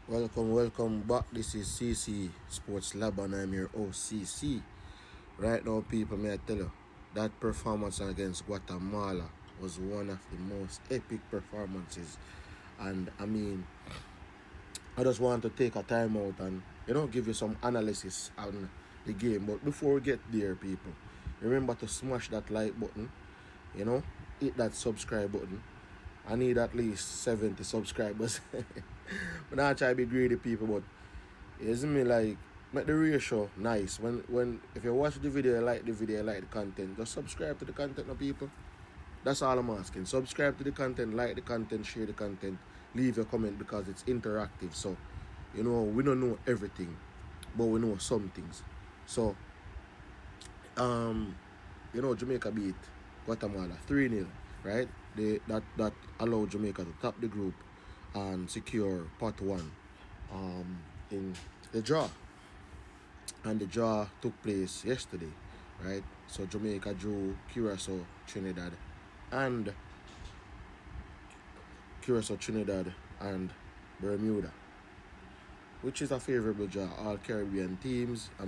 Welcome back. This is CC Sports Lab and I'm your OCC. Right now, people, may I tell you, that performance against Guatemala was one of the most epic performances. And I just want to take a time out and, give you some analysis on the game. But before we get there, people, remember to smash that like button, hit that subscribe button. I need at least 70 subscribers. But not try to be greedy, people, but isn't me like make the ratio nice. When if you watch the video, like the content, just subscribe to the content, no people. That's all I'm asking. Subscribe to the content, like the content, share the content, leave a comment because it's interactive. So, we don't know everything, but we know some things. So, Jamaica beat Guatemala 3-0, right? That allowed Jamaica to top the group and secure part 1 in the draw. And the draw took place yesterday, right? So Jamaica drew Curacao, Trinidad and Bermuda, which is a favorable draw. All Caribbean teams. I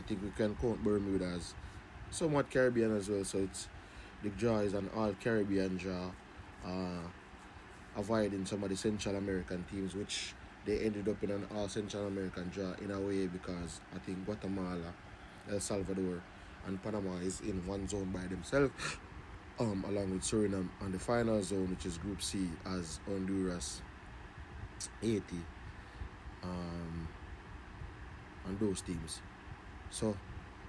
think we can count Bermuda as somewhat Caribbean as well. So the draw is an all Caribbean draw, avoiding some of the Central American teams, which they ended up in an all Central American draw in a way because I think Guatemala, El Salvador, and Panama is in one zone by themselves, along with Suriname, and the final zone, which is Group C, as Honduras, Haiti, and those teams. So,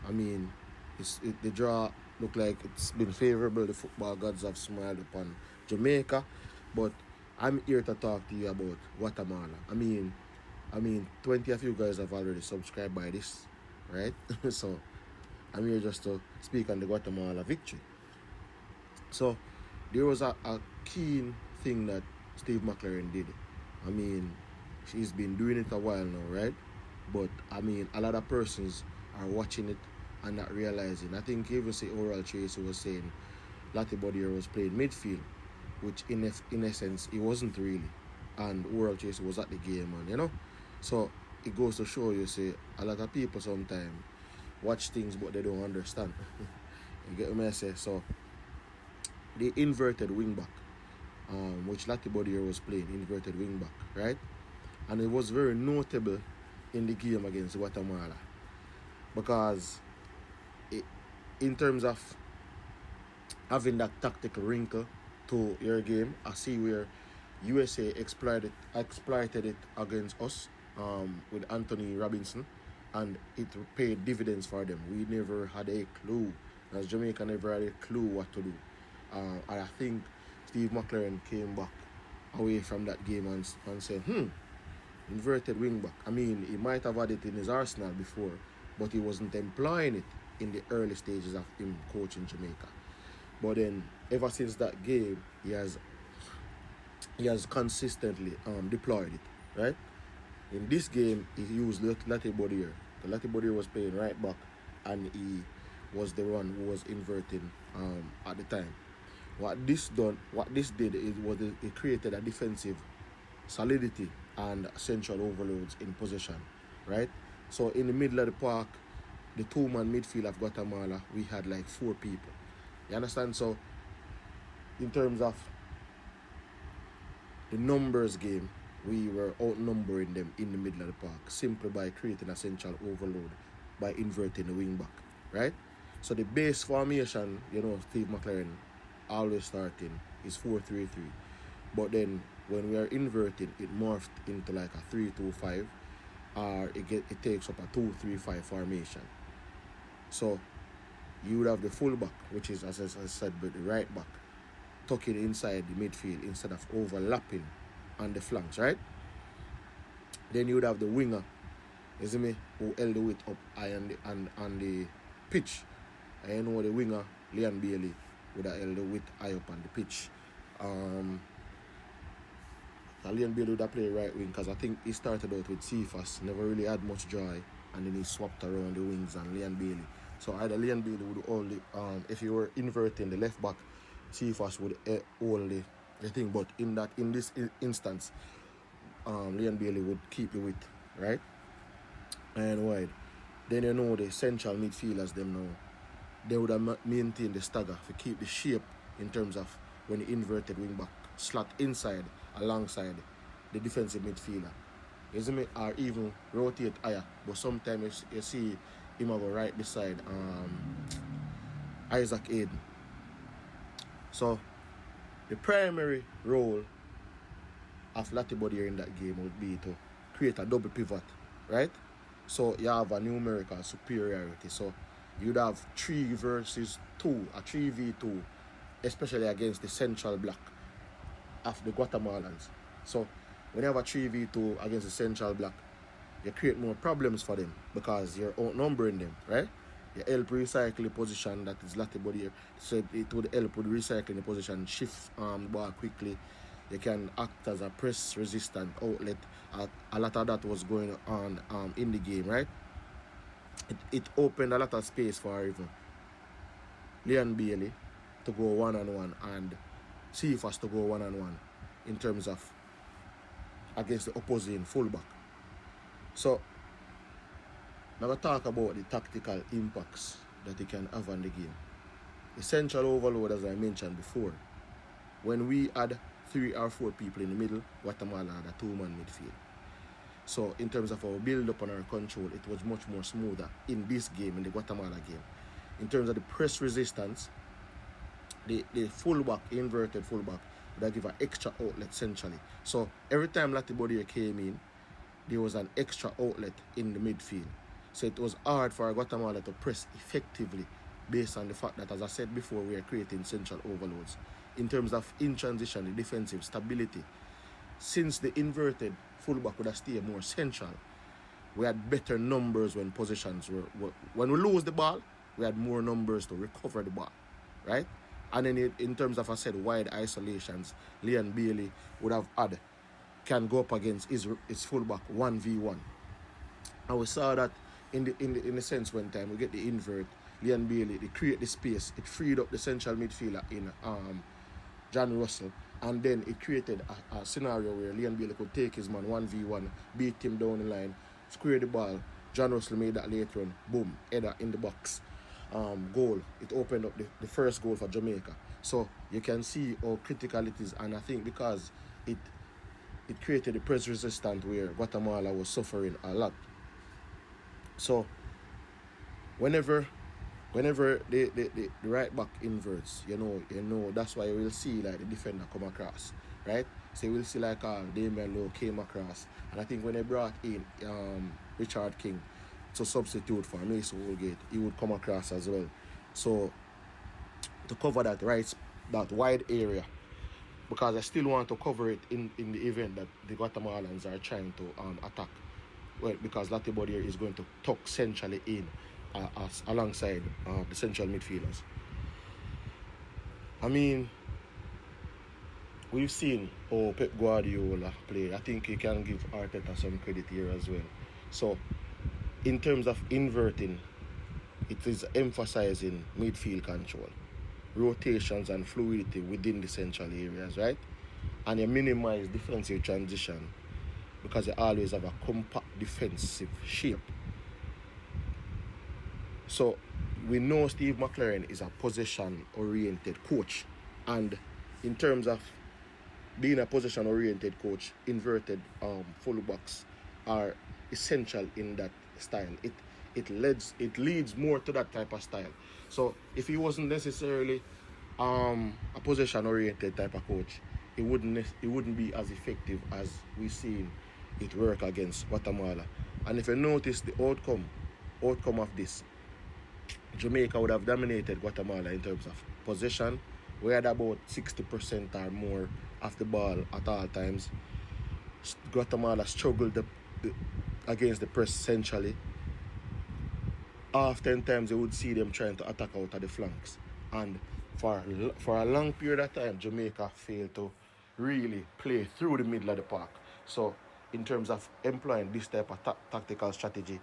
the draw look like it's been favorable. The football gods have smiled upon Jamaica, but I'm here to talk to you about Guatemala. 20 of you guys have already subscribed by this, right? So I'm here just to speak on the Guatemala victory. So there was a keen thing that Steve McClaren did. She's been doing it a while now, right? But a lot of persons are watching it and not realizing. I think even say Oral Tracy was saying Lottie Bodier was playing midfield, which in essence he wasn't really, and Oral Tracy was at the game, and so it goes to show you, say, a lot of people sometimes watch things but they don't understand. You get what I say? So the inverted wingback, which Lottie Bodier was playing, inverted wingback, right? And it was very notable in the game against Guatemala because in terms of having that tactical wrinkle to your game, I see where USA exploited it against us with Anthony Robinson, and it paid dividends for them. We never had a clue, as Jamaica never had a clue what to do. And I think Steve McClaren came back away from that game and said, inverted wingback. He might have had it in his arsenal before, but he wasn't employing it in the early stages of him coaching Jamaica. But then, ever since that game, he has consistently deployed it, right? In this game, he used Lottie Bodier. The Lottie Bodier was playing right back, and he was the one who was inverting at the time. What this did is it created a defensive solidity and central overloads in possession, right? So in the middle of the park, the two-man midfield of Guatemala, we had like 4 people. You understand? So in terms of the numbers game, we were outnumbering them in the middle of the park simply by creating a central overload by inverting the wing back, right? So the base formation, Steve McClaren always starting is 4-3-3. But then when we are inverting, it morphed into like a 3-2-5, or it takes up a 2-3-5 formation. So you would have the fullback, which is, as I said, but the right back, tucking inside the midfield instead of overlapping on the flanks, right? Then you would have the winger, who held the width up high on the pitch. And the winger, Leon Bailey, would have held the width high up on the pitch. Leon Bailey would have played right wing because I think he started out with Cephas, never really had much joy, and then he swapped around the wings and Leon Bailey. So either Leon Bailey would only, if you were inverting the left back, Cephas would hold the thing. But in this instance, Leon Bailey would keep the width, right? And wide. Then you know the central midfielders them now. They would have maintained the stagger to keep the shape in terms of when the inverted wing back slot inside alongside the defensive midfielder. You see me? Or even rotate higher. But sometimes you see him go right beside Isaac Aiden. So the primary role of Latibody in that game would be to create a double pivot, right? So you have a numerical superiority. So you'd have 3 versus 2, a 3v2, especially against the central block of the Guatemalans. So when you have a 3v2 against the central block, you create more problems for them because you're outnumbering them, right? You help recycle the position that is Latibody here. So it would help with recycling the position, shift the ball quickly. They can act as a press resistant outlet. A lot of that was going on in the game, right? It opened a lot of space for even Leon Bailey to go one-on-one and Cephas to go one-on-one in terms of against the opposing fullback. So now we talk about the tactical impacts that it can have on the game. The central overload, as I mentioned before, when we had 3 or 4 people in the middle, Guatemala had a 2-man midfield. So in terms of our build-up and our control, it was much more smoother in this game, in the Guatemala game. In terms of the press resistance, the fullback, inverted fullback, would give an extra outlet centrally. So every time Latibody came in, there was an extra outlet in the midfield. So it was hard for Guatemala to press effectively based on the fact that, as I said before, we are creating central overloads. In terms of in transition, the defensive stability, since the inverted fullback would have stayed more central, we had better numbers when positions were when we lose the ball, we had more numbers to recover the ball, right? And then in terms of, I said, wide isolations, Leon Bailey would have can go up against his fullback 1v1. And we saw that in the sense when time we get the invert, Leon Bailey, they create the space, it freed up the central midfielder in John Russell, and then it created a scenario where Leon Bailey could take his man 1v1, beat him down the line, square the ball. John Russell made that late run, boom, header in the box. Goal. It opened up the first goal for Jamaica. So you can see how critical it is, and I think because it created the press resistance where Guatemala was suffering a lot. So whenever the right back inverts, you know that's why you will see like the defender come across, right? So you will see like Damian Lowe came across, and I think when they brought in Richard King to substitute for Mason Woolgate, he would come across as well. So to cover that wide area, because I still want to cover it in the event that the Guatemalans are trying to attack. Well, because Latibody is going to tuck centrally in alongside the central midfielders. I mean, we've seen how Pep Guardiola play. I think you can give Arteta some credit here as well. So in terms of inverting, it is emphasizing midfield control, rotations and fluidity within the central areas, right? And you minimize defensive transition because you always have a compact defensive shape. So we know Steve McClaren is a possession-oriented coach, and in terms of being a possession-oriented coach, inverted fullbacks are essential in that style. It leads more to that type of style. So if he wasn't necessarily a possession-oriented type of coach, it wouldn't be as effective as we seen it work against Guatemala. And if you notice the outcome of this, Jamaica would have dominated Guatemala in terms of possession. We had about 60% or more of the ball at all times. Guatemala struggled against the press centrally. Oftentimes you would see them trying to attack out of the flanks. And for a long period of time, Jamaica failed to really play through the middle of the park. So in terms of employing this type of tactical strategy,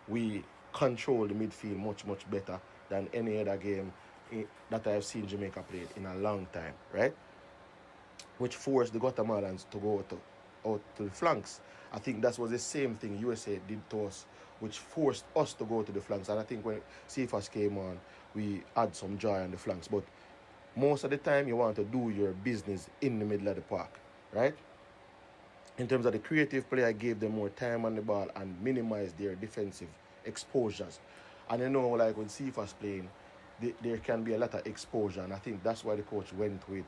we control the midfield much better than any other game that I have seen Jamaica play in a long time, right? Which forced the Guatemalans to go out to the flanks. I think that was the same thing USA did to us, which forced us to go to the flanks. And I think when Cephas came on, we had some joy on the flanks. But most of the time, you want to do your business in the middle of the park, right? In terms of the creative play, I gave them more time on the ball and minimized their defensive exposures. And you know, like when Cephas playing, there can be a lot of exposure. And I think that's why the coach went with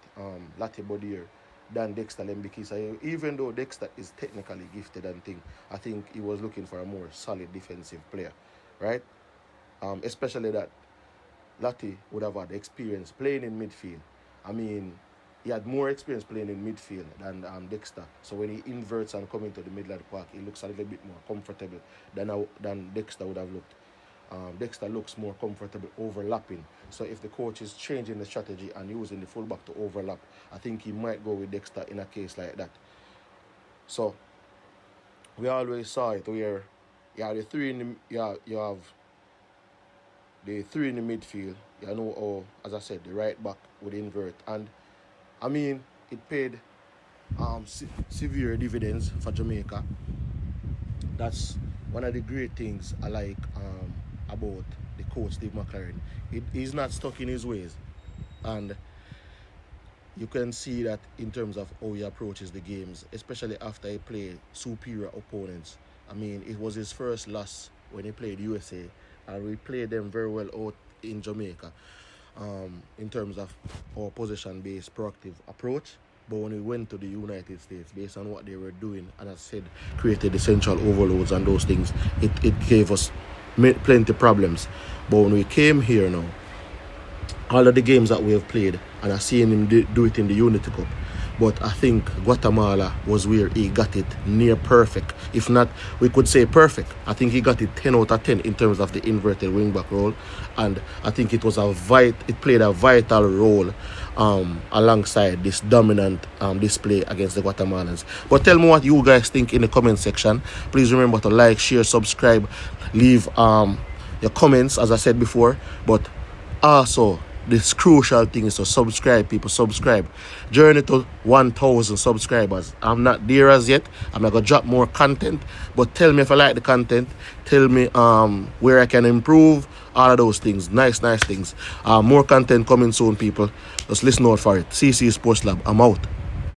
Latte Bodier than Dexter Lembikisa. Even though Dexter is technically gifted and thing, I think he was looking for a more solid defensive player, right? Especially that Latte would have had experience playing in midfield. I mean, he had more experience playing in midfield than Dexter. So when he inverts and comes into the middle of the park, he looks a little bit more comfortable than Dexter would have looked. Dexter looks more comfortable overlapping. So if the coach is changing the strategy and using the fullback to overlap, I think he might go with Dexter in a case like that. So we always saw it where you have the three in the, you have the three in the midfield. You know, as I said, the right back would invert. And I mean, it paid severe dividends for Jamaica. That's one of the great things I like about the coach, Steve McClaren. He's not stuck in his ways. And you can see that in terms of how he approaches the games, especially after he played superior opponents. I mean, it was his first loss when he played USA, and we played them very well out in Jamaica in terms of our possession-based proactive approach. But when we went to the United States, based on what they were doing, and as I said, created the central overloads and those things, it gave us plenty of problems. But when we came here now, all of the games that we have played, and I've seen him do it in the Unity Cup, but I think Guatemala was where he got it near perfect. If not, we could say perfect. I think he got it 10 out of 10 in terms of the inverted wingback role, and I think it played a vital role alongside this dominant display against the Guatemalans. But tell me what you guys think in the comment section. Please remember to like, share, subscribe, leave your comments, as I said before. But also, this crucial thing is to subscribe, people. Subscribe. Journey to 1,000 subscribers. I'm not there as yet. I'm not going to drop more content. But tell me if I like the content. Tell me where I can improve. All of those things. Nice things. More content coming soon, people. Just listen out for it. CC Sports Lab. I'm out.